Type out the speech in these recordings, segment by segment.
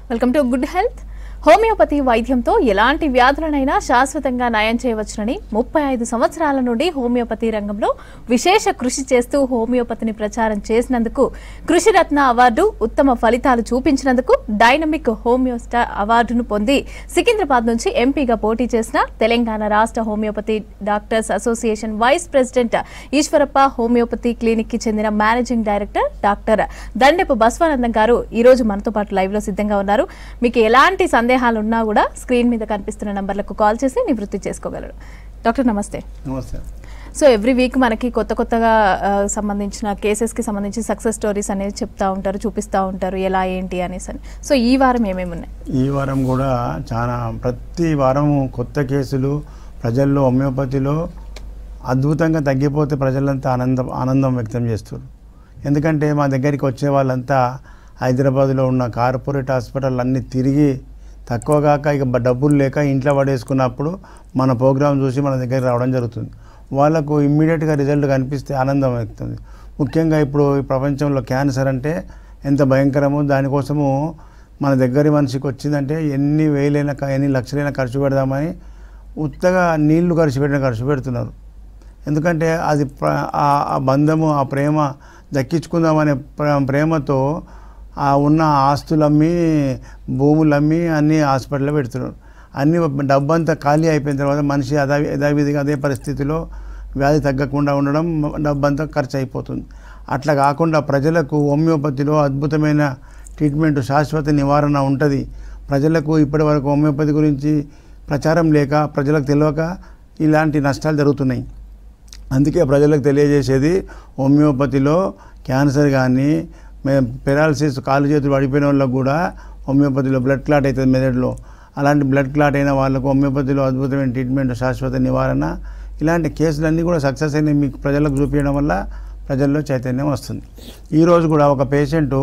Welcome to good health. Homeopathy వైద్యంతో ఎలాంటి వ్యాధులనైనా శాశ్వతంగా నయం చేయవచ్చునని 35 సంవత్సరాల నుండి హోమియోపతి రంగంలో విశేష కృషి చేస్తూ హోమియోపతిని ప్రచారం చేసినందుకు కృషిరత్న అవార్డు, ఉత్తమ ఫలితాలు చూపించినందుకు డైనమిక్ హోమియో స్టార్ అవార్డును పొంది సికింద్రాబాద్ నుంచి ఎంపీగా పోటీ చేసిన తెలంగాణ రాష్ట్ర homeopathy doctors association vice president Eshwarappa, homeopathy clinic కి చెందిన managing director doctor Dandepu Basavanandam గారు ఈ రోజు మనతో పాటు లైవ్ లో సిద్ధంగా ఉన్నారు. మీకు ఎలాంటి సందేహాలు ఉన్నా కూడా స్క్రీన్ మీద కనిపిస్తున్న నంబర్లకు కాల్ చేసి నివృత్తి చేసుకోగలరు. డాక్టర్ నమస్తే. నమస్తే. సో ఎవ్రీ వీక్ మనకి కొత్తగా సంబంధించిన కేసెస్కి సంబంధించి సక్సెస్ స్టోరీస్ అనేది చెప్తా ఉంటారు, చూపిస్తూ ఉంటారు ఎలా ఏంటి అనేసి అని. సో ఈ వారం ఏమేమి ఉన్నాయి? ఈ వారం కూడా చాలా ప్రతి వారం కొత్త కేసులు ప్రజల్లో హోమియోపతిలో అద్భుతంగా తగ్గిపోతే ప్రజలంతా ఆనందం వ్యక్తం చేస్తారు. ఎందుకంటే మా దగ్గరికి వచ్చే వాళ్ళంతా హైదరాబాద్లో ఉన్న కార్పొరేట్ హాస్పిటల్ అన్నీ తిరిగి తక్కువగాక ఇక డబ్బులు లేక ఇంట్లో పడేసుకున్నప్పుడు మన ప్రోగ్రాం చూసి మన దగ్గరికి రావడం జరుగుతుంది. వాళ్ళకు ఇమ్మీడియట్గా రిజల్ట్ కనిపిస్తే ఆనందం అవుతుంది. ముఖ్యంగా ఇప్పుడు ఈ ప్రపంచంలో క్యాన్సర్ అంటే ఎంత భయంకరమో, దానికోసము మన దగ్గర మనిషికి వచ్చిందంటే ఎన్ని లక్షలైనా ఖర్చు పెడదామని ఉత్తగా నీళ్లు ఖర్చు పెడుతున్నారు. ఎందుకంటే అది ఆ బంధము, ఆ ప్రేమ దక్కించుకుందామనే ప్రేమతో ఉన్న ఆస్తులమ్మి, భూములమ్మి అన్నీ హాస్పిటల్లో పెడుతున్నారు. అన్ని డబ్బంతా ఖాళీ అయిపోయిన తర్వాత మనిషి యథావిధిగా అదే పరిస్థితిలో వ్యాధి తగ్గకుండా ఉండడం, డబ్బంతా ఖర్చు అయిపోతుంది. అట్లా కాకుండా ప్రజలకు హోమియోపతిలో అద్భుతమైన ట్రీట్మెంట్, శాశ్వత నివారణ ఉంటుంది. ప్రజలకు ఇప్పటివరకు హోమియోపతి గురించి ప్రచారం లేక, ప్రజలకు తెలియక ఇలాంటి నష్టాలు జరుగుతున్నాయి. అందుకే ప్రజలకు తెలియజేసేది, హోమియోపతిలో క్యాన్సర్ కానీ పెరాలసిస్, కాలు చేతులు పడిపోయిన వాళ్ళకు కూడా హోమియోపతిలో బ్లడ్ క్లాట్ అవుతుంది మెదడులో. అలాంటి బ్లడ్ క్లాట్ అయిన వాళ్ళకు హోమియోపతిలో అద్భుతమైన ట్రీట్మెంట్, శాశ్వత నివారణ, ఇలాంటి కేసులన్నీ కూడా సక్సెస్ అయినాయి. మీకు ప్రజలకు చూపించడం వల్ల ప్రజల్లో చైతన్యం వస్తుంది. ఈరోజు కూడా ఒక పేషెంటు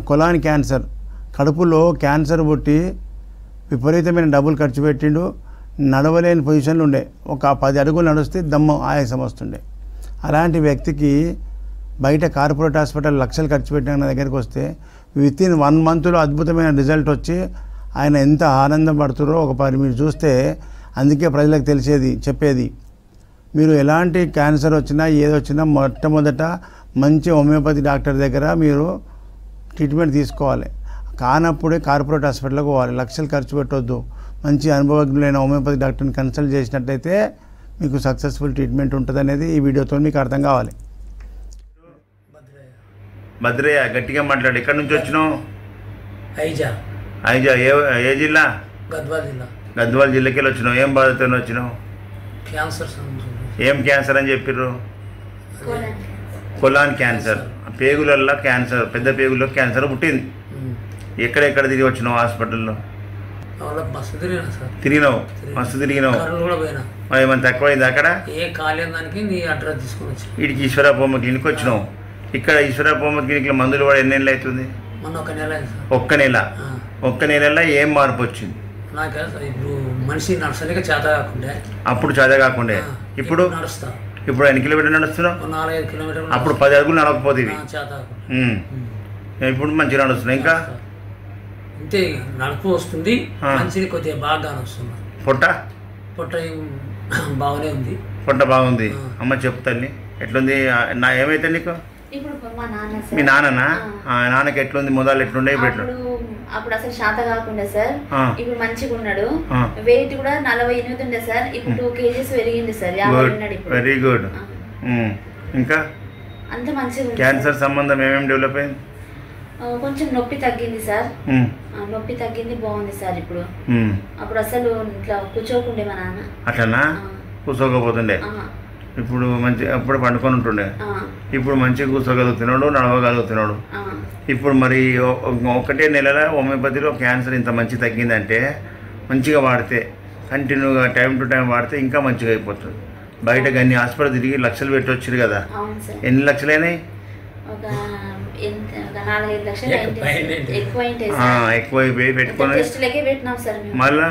కొలాన్ క్యాన్సర్, కడుపులో క్యాన్సర్ పుట్టి విపరీతమైన డబ్బులు ఖర్చు పెట్టిండు. నడవలేని పొజిషన్లు ఉండే, ఒక 10 అడుగులు నడిస్తే దమ్ము ఆయాసం వస్తుండే. అలాంటి వ్యక్తికి బయట కార్పొరేట్ హాస్పిటల్ లక్షలు ఖర్చు పెట్టిన దగ్గరికి వస్తే వితిన్ 1 మంత్లో అద్భుతమైన రిజల్ట్ వచ్చి ఆయన ఎంత ఆనందపడుతారో మీరు చూస్తే. అందుకే ప్రజలకు చెప్పేది, మీరు ఎలాంటి క్యాన్సర్ వచ్చినా ఏదొచ్చినా మొట్టమొదట మంచి హోమియోపతి డాక్టర్ దగ్గర మీరు ట్రీట్మెంట్ తీసుకోవాలి. కానప్పుడే కార్పొరేట్ హాస్పిటల్కి పోవాలి. లక్షలు ఖర్చు పెట్టవద్దు. మంచి అనుభవజ్ఞులైన హోమియోపతి డాక్టర్ని కన్సల్ట్ చేసినట్టయితే మీకు సక్సెస్ఫుల్ ట్రీట్మెంట్ ఉంటుంది అనేది ఈ వీడియోతో మీకు అర్థం కావాలి. భద్రయ్య, గట్టిగా మాట్లాడు. ఎక్కడి నుంచి వచ్చినావు? ఐజా. ఏ జిల్లా? గద్వాల్ జిల్లాకి వెళ్ళి వచ్చినావు. ఏం బాధతో వచ్చినావు? క్యాన్సర్. ఏం క్యాన్సర్ అని చెప్పిర్రు? Colon cancer. పేగులల్లో క్యాన్సర్, పెద్ద పేగుల్లో క్యాన్సర్ పుట్టింది. ఎక్కడెక్కడ తిరిగి వచ్చినావు హాస్పిటల్లో? తిరిగినావు, మస్తు తిరిగినావు. ఏమైనా తక్కువైంది అక్కడ? ఏ కాలేదానికి నీ అడ్రస్ తీసుకొని వచ్చి వీడికి ఈశ్వరప్పమ్మ క్లినిక్ వచ్చినావు. ఇక్కడ ఈశ్వరప్పమ్మ క్లినిక్లో మందులు కూడా ఎన్ని నెలలు అవుతుంది? మొన్న 1 నెల అయింది. ఒక్క నెలలో ఏం మార్పు వచ్చింది? నాకు ఇప్పుడు మనిషి నడసలేక చేత కాకుండా, అప్పుడు చేత కాకుండా ఇప్పుడు నడుస్తా. ఇప్పుడు ఎన్ని కిలోమీటర్లు నడుస్తున్నావు? 4-5 కిలోమీటర్లు. అప్పుడు 10 అడుగులు నడకపోతేవి, ఇప్పుడు మంచిగా నడుస్తున్నాయి. ఇంకా అంతే, నడుపు వస్తుంది. మంచిది కొద్దిగా బాగా వస్తుంది. పొట్ట బాగానే ఉంది. పొట్ట బాగుంది. అమ్మ చెప్తాను ఎట్లుంది? ఏమైతే నీకు? మీ నాన్ననా? నాన్నకి ఎట్లుంది? మొదలు ఎట్లుండే? అప్పుడు అసలు శాత కాకుండా సార్, ఇప్పుడు మంచిగా ఉన్నాడు. వెయిట్ కూడా 48 ఉండే సార్, ఇప్పుడు 2 kgs పెరిగింది సార్. Very good. ఇంకా అంత మంచిగా. క్యాన్సర్ సంబంధం ఏమేమి డెవలప్ అయింది? కొంచెం నొప్పి తగ్గింది సార్. నొప్పి తగ్గింది, బాగుంది సార్ ఇప్పుడు. అప్పుడు అసలు ఇట్లా కూర్చోకుండే మా నాన్న. అట్లనా? కూర్చోకపోతుండే. ఇప్పుడు అప్పుడు పండుకొని ఉంటుండే. ఇప్పుడు మంచిగా కూర్చోగలుగుతున్నాడు, నడవగలుగుతున్నాడు. ఇప్పుడు మరి 1 నెలలో హోమియోపతిలో క్యాన్సర్ ఇంత మంచి తగ్గిందంటే, మంచిగా వాడితే, కంటిన్యూగా టైం టు టైం వాడితే ఇంకా మంచిగా అయిపోతుంది. బయట అన్ని హాస్పిటల్ తిరిగి లక్షలు పెట్టి వచ్చారు కదా. ఎన్ని లక్షలైనాయి? ఎక్కువైపోయి పెట్టుకొని మళ్ళా.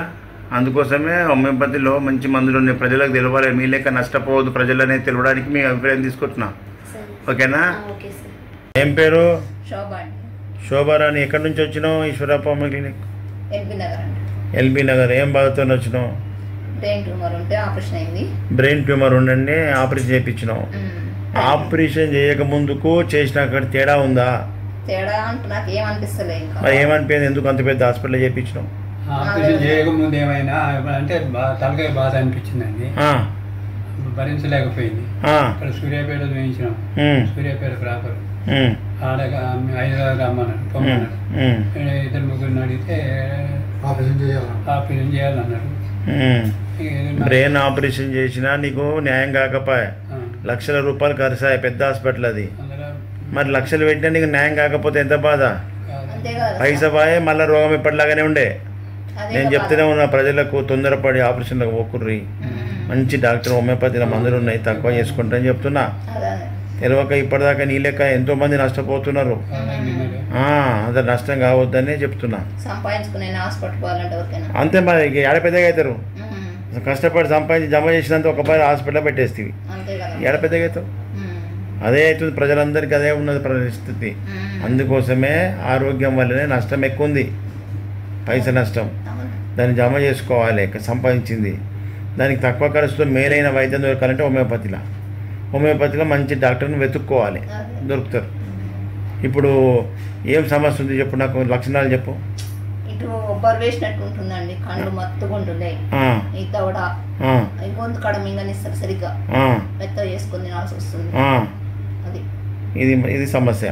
అందుకోసమే హోమియోపతిలో మంచి మందులు ఉన్నాయి. ప్రజలకు తెలవాలి. మీ లెక్క నష్టపోవద్దు ప్రజలు అనేది తెలవడానికి మీ అభిప్రాయం తీసుకుంటున్నా. ఓకేనా? ఏం పేరు? శోభారాణి ఎక్కడి నుంచి వచ్చినావు Eshwarappa homeo clinic? LB Nagar అండి. ఎల్బీ నగర్. ఏం బాధతో వచ్చినావు? బ్రెయిన్ ట్యూమర్ ఉంటే ఆపరేషన్ అయింది. బ్రెయిన్ ట్యూమర్ ఉండండి ఆపరేషన్ చేయించినావు. ఆపరేషన్ చేయక ముందుకు చేసిన అక్కడ తేడా ఉందా? తేడా అంటే నాకు ఏమనిపిస్తలే. ఇంకా మరి ఏమనిపోయింది? ఎందుకు అంత పెద్ద హాస్పిటల్ చేయించినావు? ఆపరేషన్ చేయకముందు ఏమైనా అంటే తలకాయ బాధ అనిపించిందండి, భరించలేకపోయింది. ఇక్కడ సూర్యాపేట చూపించినాం, సూర్యాపేట ప్రాపర్. ఆడ హైదరాబాద్ రమ్మన్నాడు, పొమ్మన్నాడు. ఇద్దరు ముగ్గురిని అడిగితే ఆపరేషన్ చేయాలన్నాడు. బ్రెయిన్ ఆపరేషన్ చేసినా నీకు న్యాయం కాకపోయా, లక్షల రూపాయలు ఖర్చు అయ్యాయి, పెద్ద హాస్పిటల్ అది. మరి లక్షలు పెట్టినా నీకు న్యాయం కాకపోతే ఎంత బాధ? పైసా బాయే, మళ్ళీ రోగం ఎప్పటిలాగానే ఉండే. నేను చెప్తూనే ఉన్నా ప్రజలకు, తొందరపడి ఆపరేషన్లకు పోకుర్రి, మంచి డాక్టర్ హోమియోపతిలో మందులు ఉన్నాయి, తక్కువ చేసుకుంటారని చెప్తున్నా. తెలియక ఇప్పటిదాకా నీ లెక్క ఎంతోమంది నష్టపోతున్నారు. అంత నష్టం కావద్దనే చెప్తున్నా. అంతే మరి, ఏడ పెద్దగా అవుతారు. కష్టపడి సంపాదించి జమ చేసినంత ఒక పది హాస్పిటల్ పెట్టేస్తుంది, ఏడ పెద్దగా అవుతావు. అదే అవుతుంది, ప్రజలందరికీ అదే ఉన్నది పరిస్థితి. అందుకోసమే ఆరోగ్యం వల్లనే నష్టం ఎక్కువ ఉంది, పైసా నష్టం. దాన్ని జమ చేసుకోవాలి, సంపాదించింది. దానికి తక్కువ ఖర్చుతో మేలైన వైద్యం దొరకాలంటే హోమియోపతిలో మంచి డాక్టర్ని వెతుక్కోవాలి, దొరుకుతారు. ఇప్పుడు ఏం సమస్య ఉంది చెప్పు, నాకు లక్షణాలు చెప్పు. ఇటు బొబ్బరు వేసినట్టు ఉంటుందండి, కళ్ళు మత్తుగా ఉంటున్నాయి, ఈ దవడ గొంతు కడ మింగనిస్తారు, సరిగ్గా మెత్త చేసుకుని తినాల్సి వస్తుంది. అది ఇది సమస్య.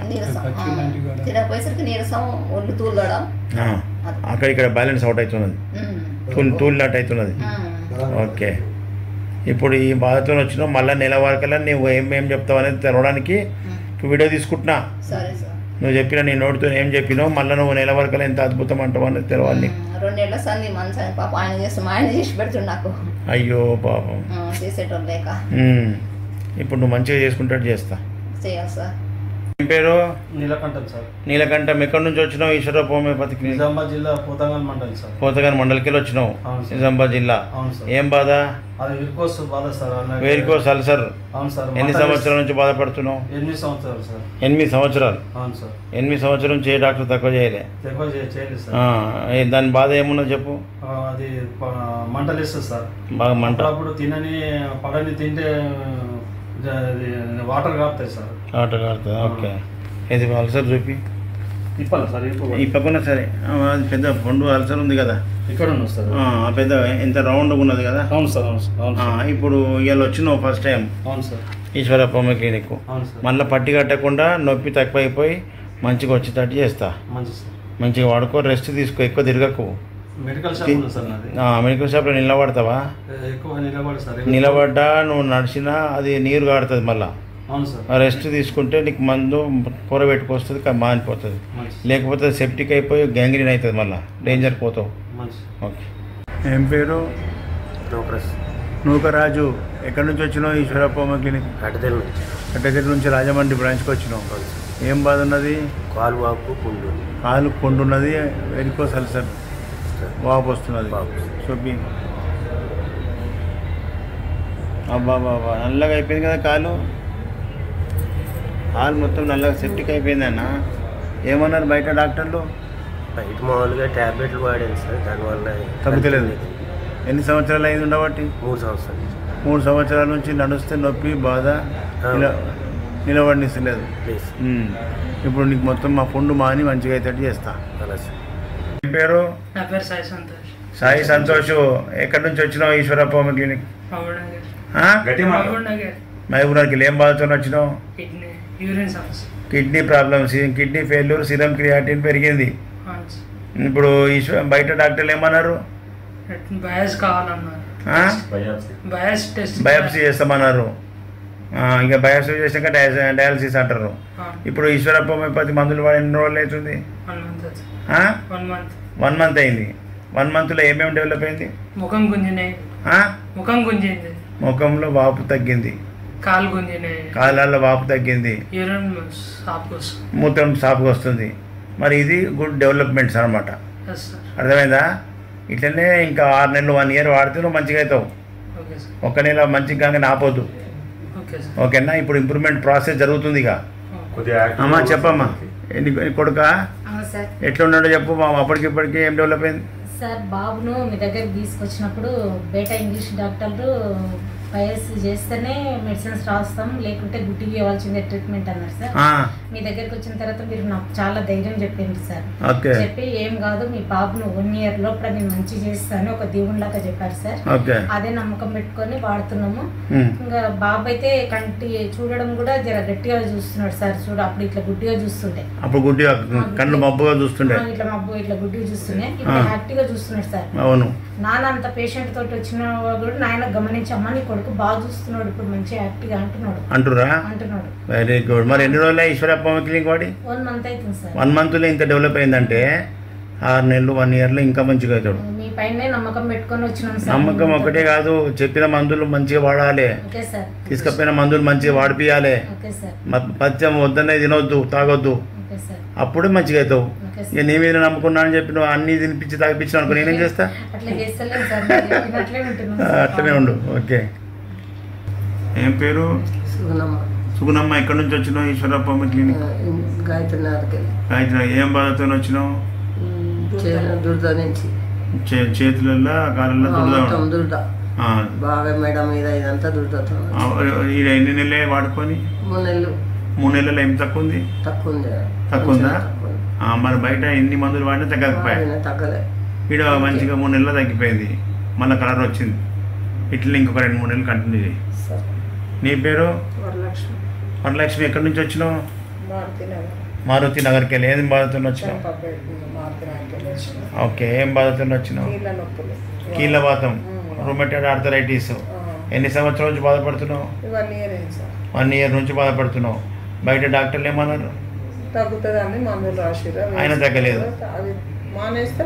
తినకపోయేసరికి నీరసం, ఒళ్ళు తూలడం, అక్కడిక్కడ బ్యాలెన్స్ అవుట్ అవుతున్నది, తూలినట్టు అవుతున్నది. ఓకే, ఇప్పుడు ఈ బాధతో వచ్చినావు, మళ్ళీ నెల వరకల్లా నువ్వు ఏం చెప్తావు అనేది తెలవడానికి వీడియో తీసుకుంటున్నా. నువ్వు చెప్పిన నీ నోటితో ఏం చెప్పినావు, మళ్ళీ నువ్వు నెల వరకల్లా ఎంత అద్భుతం అంటావు అనేది తెలవాలి. 2 ఏళ్ల సంది మంచి పాప ఆయన చేసి పెడుతుంది నాకు. అయ్యో పాపం, చేసేటోళ్ళు లేక. ఇప్పుడు నువ్వు మంచిగా చేసుకుంటాడు చేస్తా. చేయాలి సార్. ఏం పేరు? నీలకంఠం సార్. నీలకంఠం. ఎక్కడి నుంచి వచ్చినావు? ఈశ్వరప్ప హోమియోపతికి. నిజామాబాద్ జిల్లా పోతగాన్ మండలి సార్. పోతగాన్ మండలికి వచ్చినావు, నిజామాబాద్ జిల్లా. అవును సార్. ఏం బాధ? అది వెరికోస్ బాధ సార్. Varicose ulcer. అవును సార్. ఎన్ని సంవత్సరాల నుంచి బాధపడుతున్నావు? 8 సంవత్సరాలు సార్. 8 సంవత్సరాలు. అవును సార్. 8 సంవత్సరాల నుంచి ఏ డాక్టర్ తక్కువ చేయలే? తక్కువ చేయలేదు సార్. దాని బాధ ఏమున్నది చెప్పు. అది మంటలు వేస్తుంది సార్, బాగా మంట. అప్పుడు తినని పడని తింటే వాటర్ కాపుతాయి సార్. వాటర్ కారుతుంది. ఓకే, ఇది అల్సర్ చూపి. ఇప్పాలి సార్. ఈ పక్కన సరే, అది పెద్ద పండు అల్సర్ ఉంది కదా ఇక్కడ ఉన్నది సార్. పెద్ద ఎంత రౌండ్గా ఉన్నది కదా. అవును సార్. అవును సార్. ఇప్పుడు ఇవాళ వచ్చినావు ఫస్ట్ టైం. అవును సార్. Eeshwarappa homeo clinic. అవును సార్. మళ్ళీ పట్టి కట్టకుండా నొప్పి తక్కువైపోయి మంచిగా వచ్చేటట్టు చేస్తా. మంచి సార్. మంచిగా వాడుకో, రెస్ట్ తీసుకో, ఎక్కువ తిరగకు. మెడికల్ షాప్ ఉంది సార్ నాది. మెడికల్ షాప్లో నిలబడతావా? ఎక్కువ నిలబడి సార్. నిలబడ్డా నువ్వు నడిచినా అది నీరు కాడుతుంది. మళ్ళీ అవును సార్. రెస్ట్ తీసుకుంటే నీకు మందు పొర పెట్టుకొస్తుంది, మానిపోతుంది. లేకపోతే సెప్టిక్ అయిపోయి గ్యాంగ్రీన్ అవుతుంది, మళ్ళీ డేంజర్ పోతావు. ఓకే. ఏం పేరు? నూకరాజు. ఎక్కడి నుంచి వచ్చినావు? Eshwarappa homeo clinic. కట్టెదెల్లి నుంచి రాజమండ్రి బ్రాంచ్కి వచ్చినావు. ఏం బాధ ఉన్నది? కాలు కొండున్నది, వెరికోస్ అల్సర్, వాపు వస్తున్నది. చూపి. అబ్బా బాబా, నల్లగా అయిపోయింది కదా కాలు మొత్తం నల్లగా సెప్టిక్ అయిపోయింది అన్న. ఏమన్నారు బయట డాక్టర్లు? బయట మామూలుగా ట్యాబ్లెట్లు వాడాను సార్, దానివల్ల తగ్గుతలేదు. ఎన్ని సంవత్సరాలు అయింది ఉండబట్టి? 3 సంవత్సరాలు. 3 సంవత్సరాల నుంచి నడుస్తే నొప్పి, బాధ, నిలబడినిస్తలేదు. ఇప్పుడు నీకు మొత్తం మా ఫుడ్ మాని మంచిగా అయితే చేస్తా. ఏం పేరు? నా పేరు సాయి సంతోష్. సాయి సంతోష్. ఎక్కడి నుంచి వచ్చినావు? Eshwarappa homeo clinic. మహబూబ్నగర్కి. ఏం బాధతో వచ్చినావు? Kidney problems, kidney failure, serum creatinine పెరిగింది. ఇప్పుడు బయట డాక్టర్లు ఏమన్నారు? బయాప్సీ చేస్తామన్నారు. ఇంకా బయాప్సీ చేసాక డయాలసిస్ అంటారు. ఇప్పుడు ఈశ్వరప్ప హోమియోపతి మందులు వాడి ఎన్ని రోజులు అవుతుంది? 1 మంత్ అయింది. 1 మంత్లో ఏమేమి డెవలప్ అయింది? ముఖంలో వాపు తగ్గింది, కాళ్ళల్లో వాపు తగ్గింది, మూత్రం సాపుగా వస్తుంది. మరి ఇది గుడ్ డెవలప్మెంట్స్ అనమాట. అర్థమైందా? ఇట్లనే ఇంకా 6 నెలలు 1 ఇయర్ వాడితే నువ్వు మంచిగా అవుతావు. 1 నెల మంచిగా కానీ ఆపోద్దు. ఓకేనా? ఇప్పుడు ఇంప్రూవ్మెంట్ ప్రాసెస్ జరుగుతుంది. ఇక అమ్మా చెప్పమ్మా. కొడుక సార్. ఎట్లా ఉన్నాడో చెప్పు మా అప్పటికిప్పటికి ఏం డెవలప్ అయింది సార్ బాబును మీ దగ్గరికి తీసుకొచ్చినప్పుడు బేటా ఇంగ్లీష్ డాక్టర్లు బయోప్సీ చేస్తేనే మెడిసిన్స్ రాస్తాం, లేకుంటే గుడ్డికి ఇవ్వాల్సిందే ట్రీట్మెంట్ అన్నారు సార్. మీ దగ్గరికి వచ్చిన తర్వాత మీరు నాకు చాలా ధైర్యం చెప్పిండ్రు సార్. చెప్పి ఏం కాదు మీ బాబును 1 year లోపల నేను మంచి చేస్తాను ఒక దేవునిలాగా చెప్పారు సార్. అదే నమ్మకం పెట్టుకొని వాడుతున్నాము. ఇంకా బాబు అయితే కంటి చూడడం కూడా జర గట్టిగా చూస్తున్నాడు సార్. అప్పుడు ఇట్లా గుడ్డిగా చూస్తుంటే, అప్పుడు గుడ్డిగా కళ్ళు మబ్బుగా చూస్తుండే, ఇట్లా మబ్బు ఇట్లా గుడ్డిగా చూస్తుండే, ఇప్పుడు యాక్టివ్గా చూస్తున్నాడు సార్. అవును. నాన్న అంత పేషెంట్ తోటి వచ్చిన కూడా నాయన గమనించమ్మా నీ కొడుకు బాగా చూస్తున్నాడు, ఇప్పుడు మంచిగా యాక్టివ్గా అంటున్నాడు. Very good. మరి ఎన్ని రోజులు ఈశ్వరప్ప క్లినిక్ వాడి? 1 month అవుతుంది సార్. 1 monthలో ఇంత డెవలప్ అయిందంటే 6 నెలలు 1 yearలో ఇంకా మంచిగా అవుతాడు. మీ పైన నమ్మకం పెట్టుకొని వచ్చినాం సార్. నమ్మకం ఒకటే కాదు, చెప్పిన మందులు మంచిగా వాడాలి, తీసుకపోయిన మందులు మంచిగా వాడిపియాలి, పథ్యం వద్దనే తినొద్దు తాగొద్దు, అప్పుడే మంచిగా అవుతావు. ఇక నీ మీద నమ్ముకున్నా అని చెప్పి నువ్వు అన్ని తినిపించి తాగిపించిన అనుకో నేనేం చేస్తా? అట్లనే ఉండు. ఓకే. ఏం పేరు? సుగుణమ్మ. ఎక్కడి నుంచి వచ్చినావు? ఈశ్వరప్ప క్లినిక్. గాయత్రి. ఏం బాధతో వచ్చినావు? చేతులలో కాళ్ళలో దురద బాగా మెడ మీద ఇదంతా దురద. ఎన్ని నెలలే వాడుకొని? 3 నెలలు. ఏం తక్కువ ఉంది? తక్కువందా? మరి బయట ఎన్ని మందులు వాడినా తగ్గకపోయా? ఇక్కడ మంచిగా 3 నెలలు తగ్గిపోయింది, మళ్ళీ కలర్ వచ్చింది. ఇట్లా ఇంకొక 2-3 నెలలు కంటిన్యూ చేయి. నీ పేరు? వరలక్ష్మి. ఎక్కడి నుంచి వచ్చినావు? మారుతి నగర్కి వెళ్ళి. ఏం బాధతో వచ్చినావు? ఓకే. ఏం బాధతో వచ్చినావు? కీళ్ళవాతం, రొమటైడ్ ఆర్థరైటిస్. ఎన్ని సంవత్సరాల నుంచి బాధపడుతున్నావు? 1 year నుంచి బాధపడుతున్నావు. బయట డాక్టర్లు ఏమన్నారు? తగ్గుతుందని మందులు రాసిరా, ఆయన తగ్గలేదు. మానేస్తే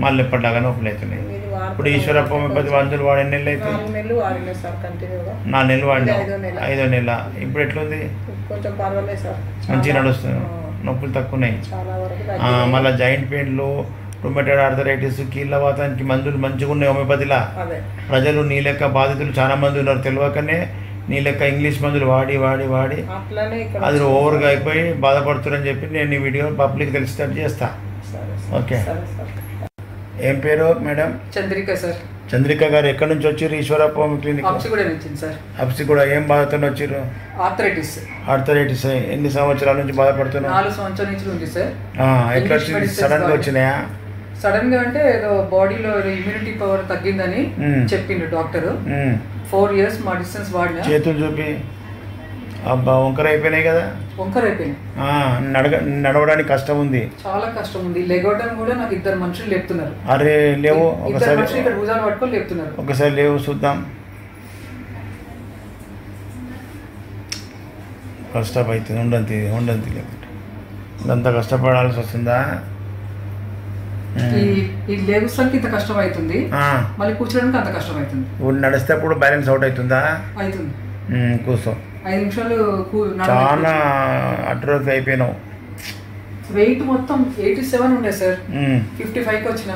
మళ్ళీ ఎప్పటిలాగా నొప్పులు అవుతున్నాయి. ఇప్పుడు ఈశ్వరప్ప మందులు వాడి ఎన్ని నెలలు అవుతుంది? 4 నెలలు వాడినా సార్ కంటిన్యూగా. 4 నెలలు వాడినా, 5వ నెల. ఇప్పుడు ఎట్లుంది? కొంచెం పర్వాలేదు సార్, మంచిగా నడుస్తుంది, నొప్పులు తక్కువన్నాయి. మళ్ళీ జాయింట్ పెయిన్లు, రొమటైడ్ ఆర్థరైటిస్, కీళ్ళవాతానికి మందులు మంచిగా ఉన్నాయి హోమియోపతిలా. ప్రజలు నీ లెక్క బాధితులు చాలా మంది ఉన్నారు, తెలియకనే నీ లెక్క ఇంగ్లీష్ మందులు వాడి వాడి వాడి అది ఓవర్గా అయిపోయి బాధపడుతున్నారని చెప్పి నేను ఈ వీడియో పబ్లిక్ తెలిసేటట్టు చేస్తా. ఓకే. ఏం పేరు మేడం? చంద్రిక సార్. చంద్రిక గారు ఎక్కడి నుంచి వచ్చారు? ఈశ్వరప్ప క్లినిక్. అప్సిగూడ. ఏం బాధతో వచ్చారు? ఆర్థరైటిస్. ఎన్ని సంవత్సరాల నుంచి బాధపడుతున్నావు? 4 సంవత్సరాల నుంచి ఉంది సార్. ఎట్లా వచ్చింది? సడన్ గా వచ్చినాయా? సడన్ గా అంటే ఏదో బాడీలో ఇమ్యూనిటీ పవర్ తగ్గిందని చెప్పిండు డాక్టర్. 4 years మెడిసిన్స్ వాడినా. చేతులు చూపి. అబ్బా, వంకర అయిపోయినాయి కదా? వంకర అయిపోయినాయి. నడవడానికి కష్టం ఉంది, చాలా కష్టం ఉంది. లెగవడం కూడా నాకు 2 మనుషులు లేపుతున్నారు. అరే లేవు, ఒకసారి ఇక్కడ భుజాలు పట్టుకొని లేపుతున్నారు. ఒకసారి లేవు చూద్దాం. కష్టపడుతుంది. ఉండంతి లేకుంటే అంత కష్టపడాల్సి వస్తుందా? ఈ లేగుస్తానికి ఇంత కష్టం అవుతుంది, మళ్ళీ కూర్చోడానికి అంత కష్టం అవుతుంది. నడిస్తే అప్పుడు బ్యాలెన్స్ అవుట్ అవుతుందా? అవుతుంది. కూర్చో. 5 నిమిషాలు చాలా అట్రోఫీ అయిపోయినావు. వెయిట్ మొత్తం 87 ఉండే సార్, 55కి వచ్చిన.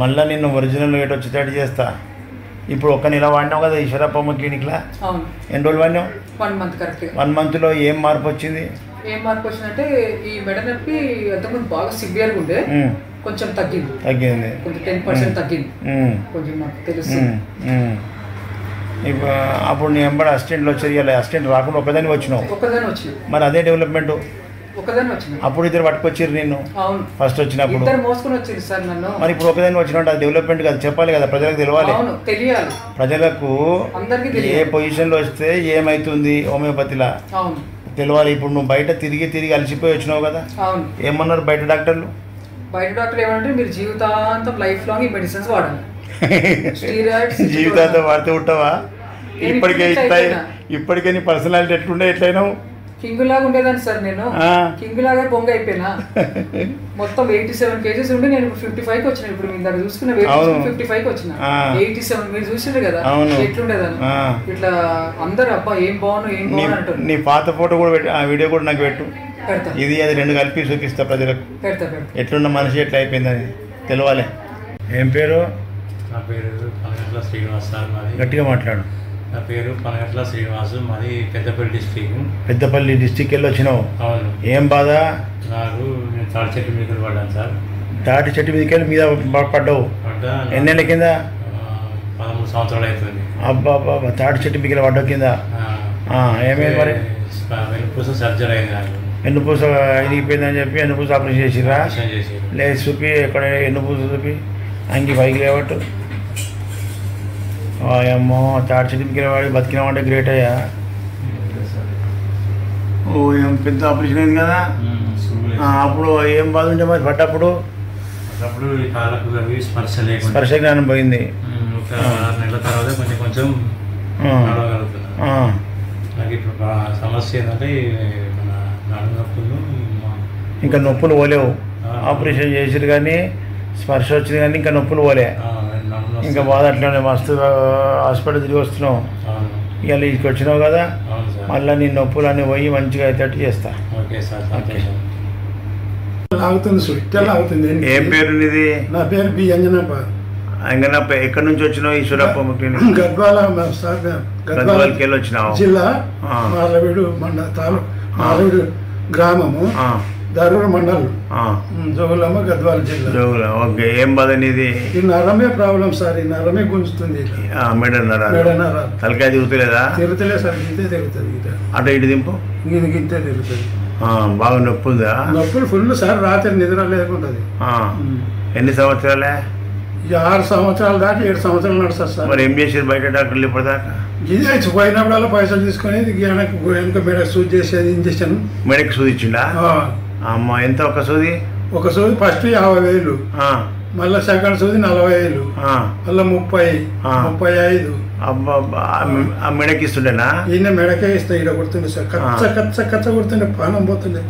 మళ్ళీ నిన్ను ఒరిజినల్ వెయిట్ వచ్చేటట్టు చేస్తా. ఇప్పుడు 1 నెల వాడినావు కదా ఈశ్వరప్ప క్లినిక్లో? అవును. ఎన్ని రోజులు వాడినావు? 1 month కరెక్ట్. 1 monthలో ఏం మార్పు వచ్చింది? ఏం మార్పు వచ్చిందంటే ఈ మెడ నొప్పి అంతకుముందు బాగా సివియర్గా ఉండే, కొంచెం తగ్గింది. కొంచెం 10% తగ్గింది. కొంచెం నాకు తెలుస్తుంది. ఇప్పుడు అప్పుడు నీ ఎంబడి అసిస్టెంట్లు వచ్చేది, ఇలా అసిస్టెంట్ రాకుండా ఒకదాన్ని వచ్చినావు. మరి అదే డెవలప్మెంట్. అప్పుడు ఇద్దరు పట్టుకొచ్చారు నిన్ను ఫస్ట్ వచ్చినప్పుడు. మరి ఇప్పుడు ఒకదాన్ని వచ్చినట్టు అది డెవలప్మెంట్ కదా, చెప్పాలి కదా, ప్రజలకు తెలియాలి. ప్రజలకు ఏ పొజిషన్లో వస్తే ఏమవుతుంది హోమియోపతిలా తెలియాలి. ఇప్పుడు నువ్వు బయట తిరిగి అలసిపోయి వచ్చినావు కదా, ఏమన్నారు బయట డాక్టర్లు? బయట డాక్టర్ ఏమంటే మీరు జీవితాంతం లైఫ్ లాంగ్ ఈ మెడిసిన్స్ వాడాలి. జీవితాంతం వాడితే ఉంటావా? ఇప్పటికే నీ పర్సనాలిటీ ఎట్లుండే? ఎట్లయినావు? కింగ్ లాగా ఉండేదాన్ని సార్. నేను కింగ్ లాగా బొంగ అయిపోయినా. మొత్తం 87 kgs ఉండి నేను 55కి వచ్చిన. ఇప్పుడు మీ దగ్గర చూసుకున్న 55కి వచ్చిన. 87 మీరు చూసిండ్రు కదా ఎట్లుండేదాన్ని. ఇట్లా అందరు అబ్బా ఏం బాగున్నావు అంటారు. నీ పాత ఫోటో కూడా పెట్టి, ఆ వీడియో కూడా నాకు పెట్టు. ఇది అది 2 కలిపి చూపిస్తా ప్రజలకు, ఎట్లున్న మనిషి ఎట్లా అయిపోయిందని తెలియాలి. ఏం పేరు? నా పేరు శ్రీనివాస్ సార్. గట్టిగా మాట్లాడు. నా పేరు పనగట్ల శ్రీనివాసు, మాది పెద్దపల్లి డిస్టిక్. పెద్దపల్లి డిస్టిక్ వెళ్ళి వచ్చినావు? అవును. ఏం బాధ? నాకు నేను తాటి చెట్టు మీద పడ్డాను సార్. తాటి చెట్టు మీదకి వెళ్ళి మీద పడ్డావు? పడ్డా. ఎన్నేళ్ళ కింద? 13 సంవత్సరాలు అవుతుంది. అబ్బా అబ్బా, తాటి చెట్టు మీద పడ్డావు కింద. ఏమైంది మరి? వెన్నుపూస సర్జరీ అయింది నాకు. వెన్నుపూస ఇరిగిపోయిందని చెప్పి వెన్నుపూస ఆపరేషన్ చేసిరా? లేదు చూపి, ఎక్కడ వెన్నుపూస చూపి, అంగి పైకి లేవట్టు. అమ్మో, తాడి చెట్టు మీద వాడి బతికినామంటే గ్రేట్ అయ్యా. ఓ ఏం పెద్ద ఆపరేషన్ అయింది కదా. అప్పుడు ఏం బాధ ఉంటే మరి పడ్డప్పుడు? స్పర్శ జ్ఞానం పోయింది. ఒక 6 నెలల తర్వాత కొంచెం నడవగలుగుతున్నా. నాకు ఇప్పుడు సమస్య ఏంటంటే మన నడుము నొప్పులు. ఇంకా నొప్పులు పోలేవు. ఆపరేషన్ చేసిరు కానీ స్పర్శ వచ్చింది కానీ ఇంకా నొప్పులు పోలే. ఇంకా బాధ అట్లనే మస్తు హాస్పిటల్ తిరిగి వస్తున్నావు. ఇక ఇంటికి వచ్చినావు కదా, మళ్ళీ నీ నొప్పులు అన్నీ పోయి మంచిగా అయితే చేస్తా. Okay sir. లాగుతుంది స్విట్ లాగుతుంది. ఏం పేరు నీది? నా పేరు బి అంజనప్ప. అంజనప్ప, ఎక్కడి నుంచి వచ్చినావు? ఈశ్వరప్ప గద్వాల గద్వాలకి వెళ్ళి వచ్చినావు? జిల్లా మాలవీడు మాలవీడు గ్రామము, దరూరు మండలం, జోగులమ్మ, గద్వాల జిల్లా. జోగులం. ఓకే. ఏం బాధ నీది? ఈ నరమే ప్రాబ్లం సార్. ఈ నరమే గుంజుతుంది. మెడ నరాలు. తలకాయ తిరుగుతలేదా? తిరుగుతలేదు సార్. ఇంతే తిరుగుతుంది. అటు ఇటు దింపు. ఇది ఇంతే తిరుగుతుంది. బాగా నొప్పి ఉందా? నొప్పులు ఫుల్ సార్. రాత్రి నిద్ర లేకుంటుంది. ఎన్ని సంవత్సరాలే? 6 సంవత్సరాలు దాకా 7 సంవత్సరాలు నడుస్తుంది సార్. మరి ఏం చేసారు బయట డాక్టర్లు ఇప్పటిదాకా? ఇదే పోయినప్పుడల్లా పైసలు తీసుకొని వెనక మెడకు సూది చేసేది, ఇంజక్షన్. మెడకి సూది ఇచ్చిండా? అమ్మ, ఎంత ఒక సూది? ఒక సూది ఫస్ట్ 50,000, మళ్ళీ సెకండ్ సూది 40,000, మళ్ళీ 30, 35. అబ్బా, ఆ మెడకి ఇస్తుండేనా? ఈయన మెడకే ఇస్తా. ఈడ కొడుతుండే సార్. కచ్చ కొడుతుండే, పానం పోతుండే.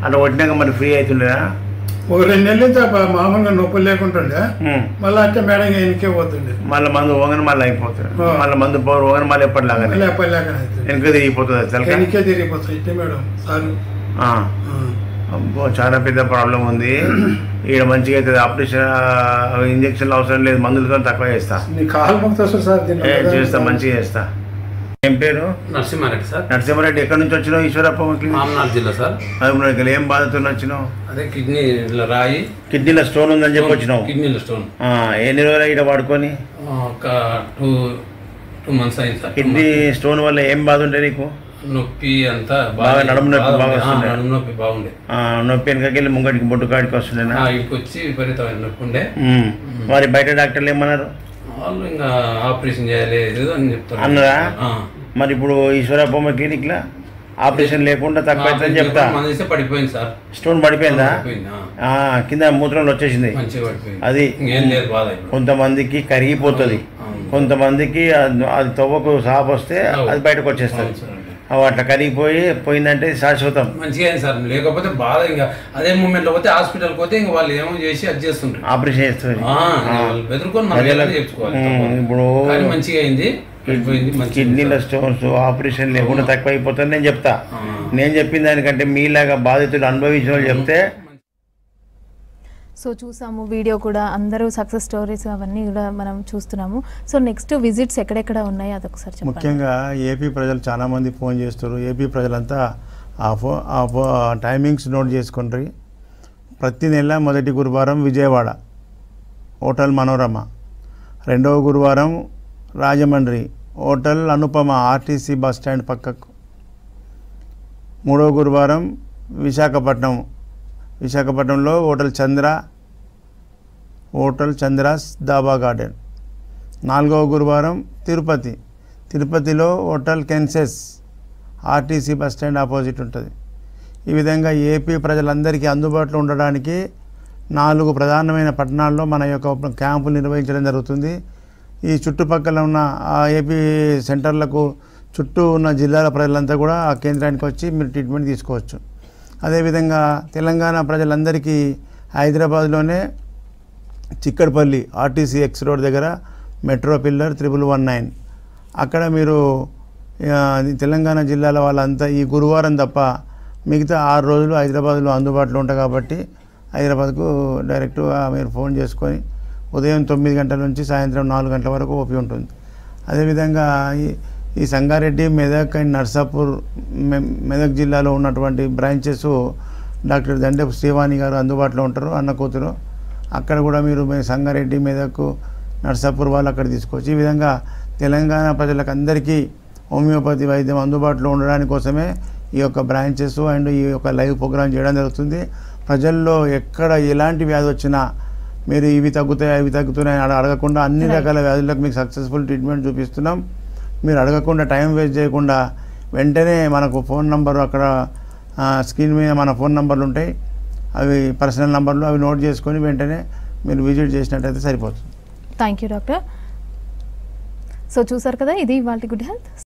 అట్లా కొట్టినాక మరి ఫ్రీ అవుతుండేనా? ఒక 2 నెలల నుంచి మామూలుగా నొప్పులు లేకుంటుండే, మళ్ళీ అంటే మేడం వెనకే పోతుండే. మళ్ళీ మందు పోగానే మళ్ళీ అయిపోతుంది. మళ్ళీ మందు పోగానే మళ్ళీ ఎప్పటిలాగా వెనక తిరిగిపోతుంది. వెనకే తిరిగిపోతుంది. ఇట్టే మేడం సార్. అబ్బో, చాలా పెద్ద ప్రాబ్లం ఉంది. ఇక్కడ మంచిగా అవుతుంది. ఆపరేషన్ ఇంజక్షన్లు అవసరం లేదు, మందులతో తక్కువ చేస్తా. చేస్తా, మంచిగా చేస్తా. ఏం పేరు? నరసింహారెడ్డి సార్. నరసింహారెడ్డి, ఎక్కడి నుంచి వచ్చినావు? ఈశ్వరప్ప మామనాడు జిల్లా సార్. అది ఏం బాధతో వచ్చినావు? అదే కిడ్నీలో రాయి, కిడ్నీలో స్టోన్ ఉందని చెప్పి వచ్చినావు. కిడ్నీలో స్టోన్. ఎన్ని రోజులు ఇక్కడ వాడుకొని? ఒక 2 months అయింది సార్. కిడ్నీ స్టోన్ వల్ల ఏం బాధ ఉంటే నీకు? నొప్పి అంతా బాగా, నడుము నొప్పి బాగా వస్తుంది. నడుము నొప్పి బాగుండే. నొప్పి వెనకకెళ్ళి ముంగడికి బొట్టు కాడికి వస్తుండేనా? ఇక్కడికి వచ్చి విపరీతమైన నొప్పి ఉండే. మరి బయట డాక్టర్లు ఏమన్నారు? వాళ్ళు ఇంకా ఆపరేషన్ చేయలేదు అని చెప్తారు అన్నారా? మరి ఇప్పుడు ఈశ్వరప్ప క్లినిక్ లో ఆపరేషన్ లేకుండా తక్కువ అవుతుందని చెప్తా. పడిపోయింది సార్. స్టోన్ పడిపోయిందా? కింద మూత్రంలో వచ్చేసింది. అది కొంతమందికి కరిగిపోతుంది, కొంతమందికి అది తవ్వకు సాపు వస్తే అది బయటకు వచ్చేస్తుంది. అట్లా కరిగిపోయి పోయిందంటే శాశ్వతం. మంచిగా అయింది సార్. లేకపోతే బాధ ఇంకా అదే మూమెంట్ లో పోతే హాస్పిటల్ పోతే ఇంకా వాళ్ళు ఏమో చేసి అది చేస్తుంటారు, ఆపరేషన్ చేస్తుంది. ఇప్పుడు మంచిగా అయింది. కిడ్నీలో స్టోన్స్ ఆపరేషన్ లేకుండా తక్కువ అయిపోతుంది నేను చెప్తా. నేను చెప్పిన దానికంటే మీలాగా బాధితులు అనుభవించిన వాళ్ళు చెప్తే. సో చూసాము వీడియో కూడా, అందరూ సక్సెస్ స్టోరీస్ అవన్నీ కూడా మనం చూస్తున్నాము. సో నెక్స్ట్ విజిట్స్ ఎక్కడెక్కడ ఉన్నాయి అదొకసారి చెప్పండి. ముఖ్యంగా ఏపీ ప్రజలు చాలామంది ఫోన్ చేస్తారు. ఏపీ ప్రజలంతా ఆ టైమింగ్స్ నోట్ చేసుకుంటారు. ప్రతి నెల మొదటి గురువారం విజయవాడ హోటల్ మనోరమ, రెండవ గురువారం Rajahmundry hotel Anupama RTC bus stand పక్కకు, మూడవ గురువారం విశాఖపట్నంలో హోటల్ చంద్రాస్ దాబా గార్డెన్, నాలుగవ గురువారం తిరుపతిలో hotel కెన్సెస్ RTC bus stand opposite ఉంటుంది. ఈ విధంగా ఏపీ ప్రజలందరికీ అందుబాటులో ఉండడానికి 4 ప్రధానమైన పట్టణాల్లో మన యొక్క క్యాంపులు నిర్వహించడం జరుగుతుంది. ఈ చుట్టుపక్కల ఉన్న ఆ ఏపీ సెంటర్లకు చుట్టూ ఉన్న జిల్లాల ప్రజలంతా కూడా ఆ కేంద్రానికి వచ్చి మీరు ట్రీట్మెంట్ తీసుకోవచ్చు. అదేవిధంగా తెలంగాణ ప్రజలందరికీ హైదరాబాద్లోనే చిక్కడపల్లి ఆర్టీసీ ఎక్స్ రోడ్ దగ్గర మెట్రో పిల్లర్ 1119 అక్కడ మీరు తెలంగాణ జిల్లాల వాళ్ళంతా ఈ గురువారం తప్ప మిగతా 6 రోజులు హైదరాబాద్లో అందుబాటులో ఉంటాయి. కాబట్టి హైదరాబాద్కు డైరెక్ట్గా మీరు ఫోన్ చేసుకొని ఉదయం 9 గంటల నుంచి సాయంత్రం 4 గంటల వరకు ఓపీ ఉంటుంది. అదేవిధంగా ఈ సంగారెడ్డి, మెదక్ అండ్ నర్సాపూర్ మెదక్ జిల్లాలో ఉన్నటువంటి బ్రాంచెస్ డాక్టర్ దండపు శ్రీవాణి గారు అందుబాటులో ఉంటారు, అన్న కూతురు. అక్కడ కూడా మీరు సంగారెడ్డి, మెదక్, నర్సాపూర్ వాళ్ళు అక్కడ తీసుకోవచ్చు. ఈ విధంగా తెలంగాణ ప్రజలకు అందరికీ హోమియోపతి వైద్యం అందుబాటులో ఉండడానికి కోసమే ఈ యొక్క బ్రాంచెస్ అండ్ ఈ యొక్క లైవ్ ప్రోగ్రామ్ చేయడం జరుగుతుంది. ప్రజల్లో ఎక్కడ ఎలాంటి వ్యాధి వచ్చినా మీరు ఇవి తగ్గుతాయి అవి తగ్గుతున్నాయి అని అడగకుండా అన్ని రకాల వ్యాధులకు మీకు సక్సెస్ఫుల్ ట్రీట్మెంట్ చూపిస్తున్నాం. మీరు అడగకుండా టైం వేస్ట్ చేయకుండా వెంటనే మనకు ఫోన్ నంబరు అక్కడ స్క్రీన్ మీద మన ఫోన్ నంబర్లు ఉంటాయి, అవి పర్సనల్ నంబర్లు, అవి నోట్ చేసుకొని వెంటనే మీరు విజిట్ చేసినట్టయితే సరిపోతుంది. Thank you doctor. సో చూసారు కదా, ఇది ఇవాల్టి గుడ్ హెల్త్.